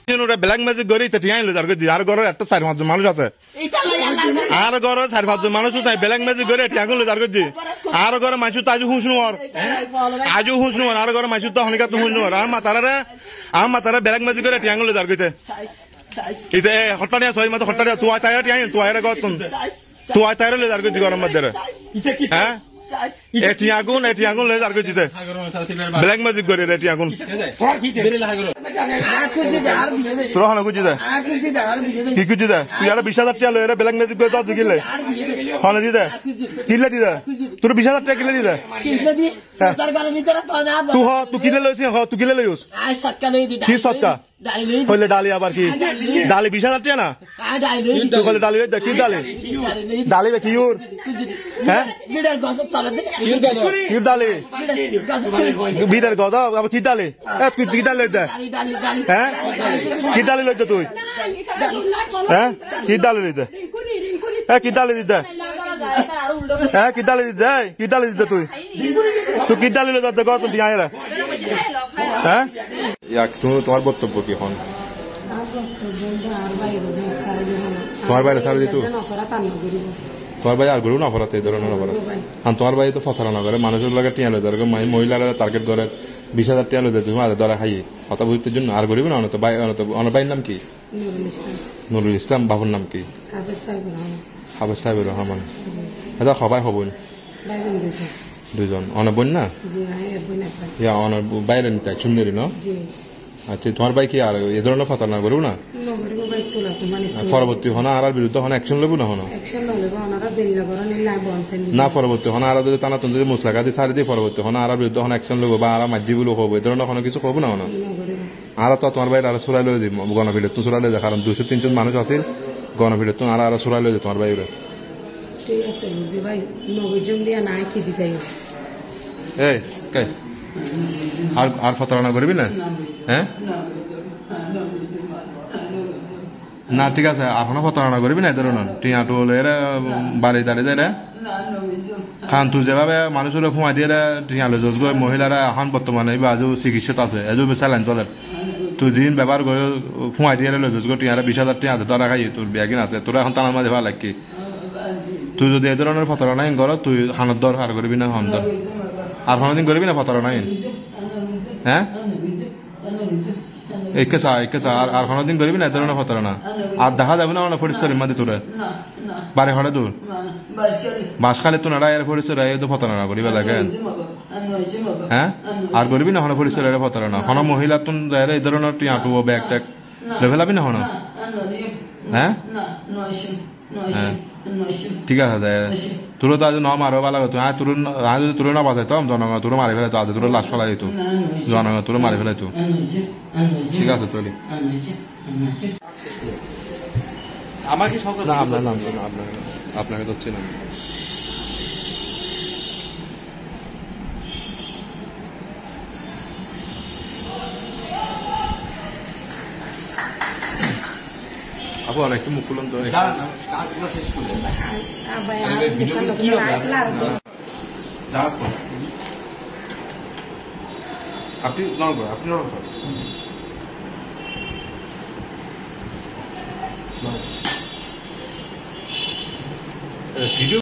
black magic করে আর ঘরের একটা 4-5 মানুষ আছে আর ঘরে 4-5 মানুষ ব্ল্যাক ম্যাজিক করে আর করছি আর ঘরে মাইসু তাজু হুঁসনু আজু হুঁসনু আর ঘরে মাইসু তো হনিকা তো হুঁসনু আর মাতারা ব্ল্যাক ম্যাজিক করে আর করছে ইতে হঠাৎ ছয় মাত্র হঠাৎ তুই তাই তুই তুই তাই আর করছি গরম মধ্যে হ্যাঁ এটি আগুন লেজার করছি ব্ল্যাক ম্যাজিক করে এটি আগুন তোর হন কুচি দে কি কুচি দে তুই আর 20,000 টাকা লয়ে ব্ল্যাক ম্যাজিক করে তো কিলে হন দি দে কিলে দি দে তোর 20,000 টাকা কিলে দি দে তুই কিলে লইছিস তুই কিলে লইস কি সৎকা হইলে ডালি আবার কি ডালি 20,000 টাকা না তুই বলে ডালি কি ডালি কি ইউর হ্যাঁ কি ডালি বিড়ের গদ আবার কি ডালি কি ডালি লইতে হ্যাঁ কি ডালি লইতে তুই হ্যাঁ কি ডালি লইতে হ্যাঁ কি ডালি দিতে হ্যাঁ কি ডালি দিতে তুই কি ডালি লইতে কত তুই আয় হ্যাঁ তোমার বক্তব্য কি হন তোমার বাইরে সারা দিত তোমার ভাই আর গরু না অপরাধ এই ধরনের অপরাধ আর তোমার ভাই তো ফসলা না করে মানুষের লাগে টিয়া লই ধরে মহিলারা টার্গেট করে 20,000 টিয়া লই তুমি আগে ধরা খাই কথা বুঝতে জন্য আর গরিব না অনত ভাইয়ের নাম কি নুরুল ইসলাম বাবুর নাম কি হাফেজ সাহেবের রহমান এটা সবাই হবন দুজন অনেক বোন না অনেক বাইরে নিতে চুন্নেরি না আচ্ছা তোমার ভাই কি আর এ ধরনের ফসলা করবো না পরবর্তী হন আর বিরুদ্ধে হন অ্যাকশন লব না হন না পরবর্তী হন আর যদি টানা যদি মুসলাকা দিয়ে সারি দিয়ে পরবর্তী হন আর বিরুদ্ধে হন অ্যাকশন লব বা আর মাঝিগুলো হবো এ ধরনের কোনো কিছু হবো না হন আর তো তোমার ভাই আর সুরাই লই দিব গণভিড়ে তো সুরাই লই যায় কারণ 200-300 মানুষ আছে গণভিড়ে তো আর সুরাই লই যায় তোমার ভাই ঠিক আছে বুঝি ভাই নবজন দিয়া নাই কি দিতে এই কে আর ফতরানা করবি না হ্যাঁ না ঠিক আছে এখনো ফতরানা করবি না এদের টিয়া টোল এরা বাড়ি দাঁড়িয়ে যায় খান তুই যেভাবে মানুষের ফুমাই দিয়ে টিয়া লো যোগ মহিলারা এখন বর্তমানে আজও চিকিৎসা আছে এজও স্যালাইন চলে তুই যিন ব্যবহার করে ফুমাই দিয়ে লো যোগ টিয়ারা 20,000 টিয়া আছে তোরা খাই তোর ব্যাগিন আছে তোরা এখন টানার মাঝে ভালো লাগি তুই যদি এ ধরনের ফতরানা কর তুই খানোর দর আর করবি না হন দর আর কোনোদিন করবি না ফতরানা হ্যাঁ একে চা আর কোনোদিন করবি না এ ধরনের ফতরানা আর দেখা যাবে না আমার পরিষ্কারের মধ্যে তোরা বাড়ি হরে দূর বাস খালি তো না এর পরিচয় এই তো ফতরানা করিবে লাগে হ্যাঁ আর করবি না হন পরিচয় এর ফতরানা হন মহিলা তো এই ধরনের টিয়া টু ব্যাগ ট্যাগ লেভেলাবি না হন হ্যাঁ ঠিক আছে তোর তো আজ ন মারো ভালো হতো তোর যদি তোর না বাঁচাইতো জনগণ তোর মারি ফেলাইতো আজ তোর লাশ ফেলাই দিত জনগণ তোর মারি ফেলাইতো ঠিক আছে তোর আমার কি না আপনার নাম আপনাকে তো ছিলাম আপু অনেকটা মুখ খুলুন তো কাজগুলো শেষ করে আপনি ভিডিও